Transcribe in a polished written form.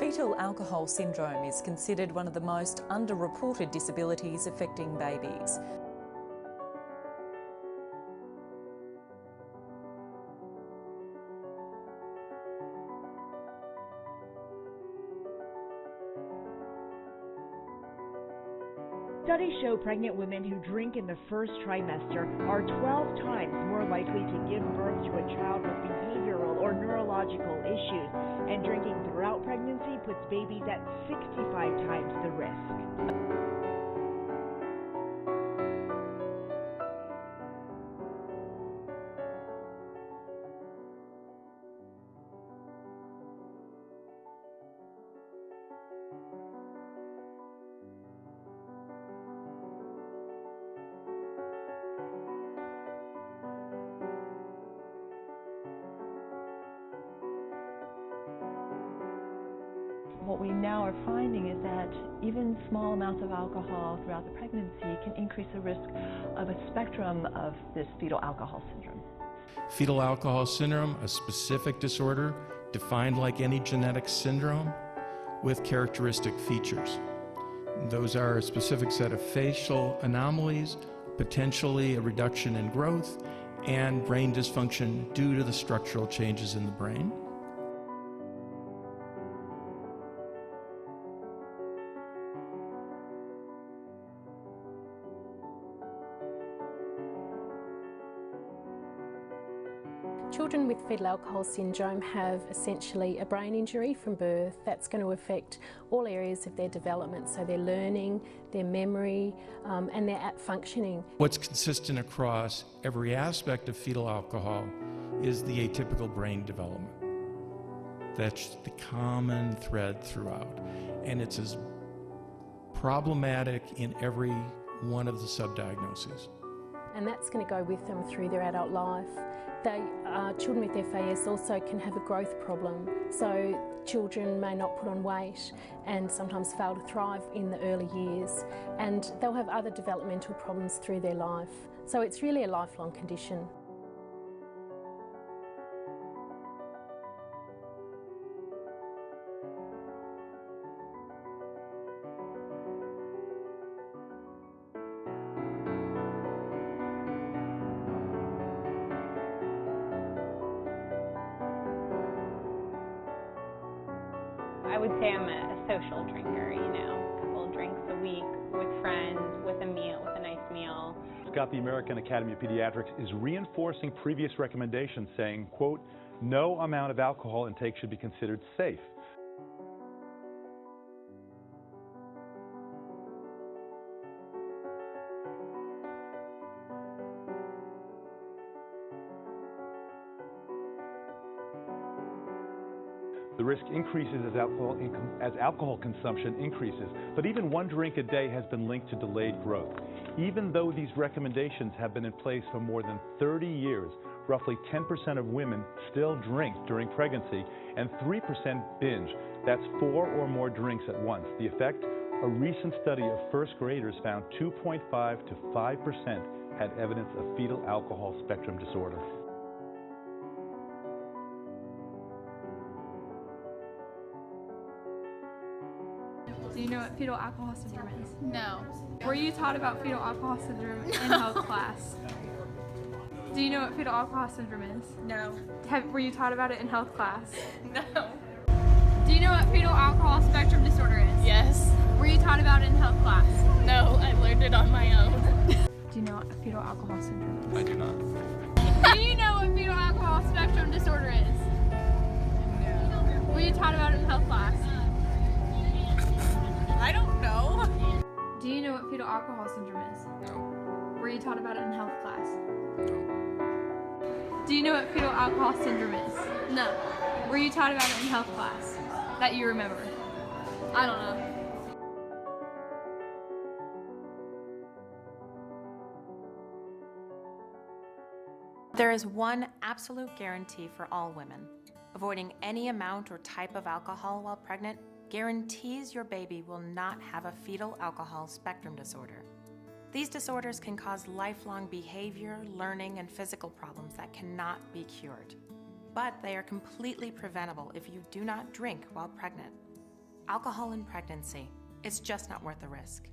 Fetal alcohol syndrome is considered one of the most underreported disabilities affecting babies. Studies show pregnant women who drink in the first trimester are 12 times more likely to give birth to a child with behavioral or neurological issues, and drinking throughout pregnancy puts babies at 65 times the risk. What we now are finding is that even small amounts of alcohol throughout the pregnancy can increase the risk of a spectrum of this fetal alcohol syndrome. Fetal alcohol syndrome, a specific disorder defined like any genetic syndrome with characteristic features. Those are a specific set of facial anomalies, potentially a reduction in growth, and brain dysfunction due to the structural changes in the brain. Children with fetal alcohol syndrome have essentially a brain injury from birth that's going to affect all areas of their development, so their learning, their memory, and their functioning. What's consistent across every aspect of fetal alcohol is the atypical brain development. That's the common thread throughout, and it's as problematic in every one of the subdiagnoses. And that's going to go with them through their adult life. Children with FAS also can have a growth problem, so children may not put on weight and sometimes fail to thrive in the early years, and they'll have other developmental problems through their life. So it's really a lifelong condition. I would say I'm a social drinker, a couple of drinks a week with friends, with a nice meal. Scott, the American Academy of Pediatrics is reinforcing previous recommendations saying, quote, no amount of alcohol intake should be considered safe. The risk increases as alcohol consumption increases, but even one drink a day has been linked to delayed growth. Even though these recommendations have been in place for more than 30 years, roughly 10% of women still drink during pregnancy and 3% binge. That's 4 or more drinks at once. The effect? A recent study of first graders found 2.5 to 5% had evidence of fetal alcohol spectrum disorder. Do you know what fetal alcohol syndrome is? No. Were you taught about fetal alcohol syndrome in health class? Do you know what fetal alcohol syndrome is? No. Were you taught about it in health class? No. Do you know what fetal alcohol spectrum disorder is? Yes. Were you taught about it in health class? No, I learned it on my own. Do you know what fetal alcohol syndrome is? I do not. Do you know what fetal alcohol spectrum disorder is? No. Were you taught about it in health class? I don't know. Do you know what fetal alcohol syndrome is? No. Were you taught about it in health class? No. Do you know what fetal alcohol syndrome is? No. Were you taught about it in health class that you remember? I don't know. There is one absolute guarantee for all women. Avoiding any amount or type of alcohol while pregnant guarantees your baby will not have a fetal alcohol spectrum disorder. These disorders can cause lifelong behavior, learning, and physical problems that cannot be cured. But they are completely preventable if you do not drink while pregnant. Alcohol in pregnancy. It's just not worth the risk.